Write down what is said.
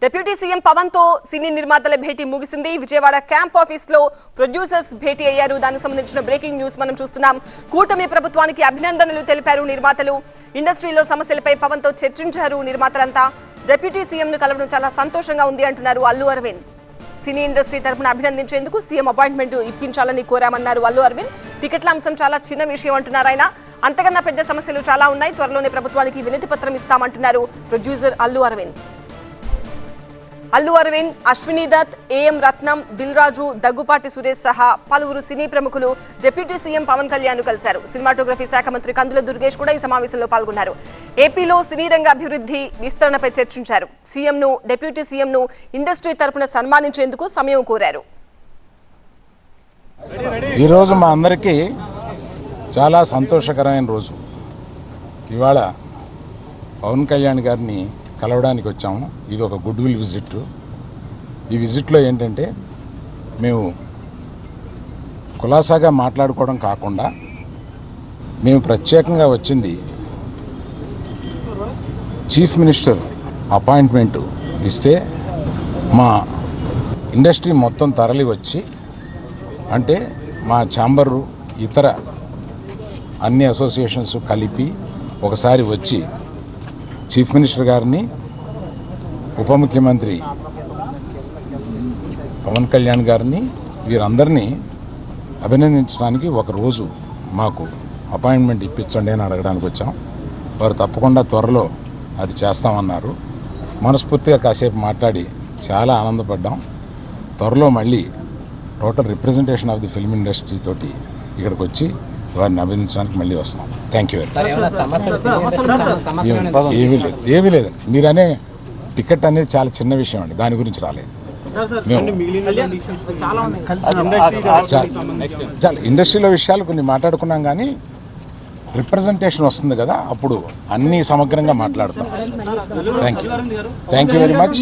Deputy CM Pawan తో సినీ నిర్మాతల భేటీ ముగిసింది. విజయవాడ క్యాంప్ ఆఫీస్ లో ప్రొడ్యూసర్స్ భేటీ అయ్యారు. దానికి సంబంధించిన బ్రేకింగ్ న్యూస్ మనం చూస్తున్నాం. కూటమి ప్రభుత్వానికి అభినందనలు తెలిపారు నిర్మాతలు. ఇండస్ట్రీలో సమస్యలపై పవన్ తో చర్చించారు నిర్మాతలంతా. డిప్యూటీ సీఎం ను కలవడం చాలా సంతోషంగా ఉంది అంటున్నారు అల్లు అరవింద్. సినీ ఇండస్ట్రీ తరపున అభినందించేందుకు సీఎం అపాయింట్మెంట్ ఇప్పించాలని కోరామన్నారు అల్లు అరవింద్. టికెట్ల అంశం చాలా చిన్న విషయం అంటున్నారు ఆయన. అంతకన్నా పెద్ద సమస్యలు చాలా ఉన్నాయి, త్వరలోనే ప్రభుత్వానికి వినతి పత్రం ఇస్తామంటున్నారు ప్రొడ్యూసర్ అల్లు అరవింద్. అల్లు అరవింద్, అశ్విని దత్, ఏఎం రత్నం, దిల్ రాజు, దగ్గుపాటి సురేష్ సహా పలువురు సినీ ప్రముఖులు డిప్యూటీ సీఎం పవన్ కళ్యాణ్ కలిశారు. సినిమాటోగ్రఫీ శాఖ మంత్రి కందుల దుర్గేష్ కూడా ఈ సమావేశంలో పాల్గొన్నారు. ఏపీలో సినీ రంగ అభివృద్ధి విస్తరణపై చర్చించారు. సీఎంను, డిప్యూటీ సీఎంను ఇండస్ట్రీ తరపున సన్మానించేందుకు సమయం కోరారు. ఈరోజు మా అందరికీ చాలా సంతోషకరమైన రోజు. ఇవాళ పవన్ కళ్యాణ్ గారిని కలవడానికి వచ్చాము. ఇది ఒక గుడ్ విల్ విజిట్. ఈ విజిట్లో ఏంటంటే మేము కులాసాగా మాట్లాడుకోవడం కాకుండా మేము ప్రత్యేకంగా వచ్చింది చీఫ్ మినిస్టర్ అపాయింట్మెంటు ఇస్తే మా ఇండస్ట్రీ మొత్తం తరలి వచ్చి, అంటే మా ఛాంబరు ఇతర అన్ని అసోసియేషన్స్ కలిపి ఒకసారి వచ్చి చీఫ్ మినిస్టర్ గారిని, ఉప ముఖ్యమంత్రి పవన్ కళ్యాణ్ గారిని, వీరందరినీ అభినందించడానికి ఒకరోజు మాకు అపాయింట్మెంట్ ఇప్పించండి అని అడగడానికి వచ్చాం. వారు తప్పకుండా త్వరలో అది చేస్తామన్నారు. మనస్ఫూర్తిగా కాసేపు మాట్లాడి చాలా ఆనందపడ్డాం. త్వరలో మళ్ళీ total representation of the film industry తోటి ఇక్కడికి వచ్చి వారిని అభినందించడానికి మళ్ళీ వస్తాం. థ్యాంక్ యూ ఏమీ లేదు. మీరనే టికెట్ అనేది చాలా చిన్న విషయం అండి, దాని గురించి రాలేదు. చాలా ఇండస్ట్రీలో విషయాలు కొన్ని మాట్లాడుకున్నాం, కానీ రిప్రజెంటేషన్ వస్తుంది కదా, అప్పుడు అన్నీ సమగ్రంగా మాట్లాడతాం. Thank you very much.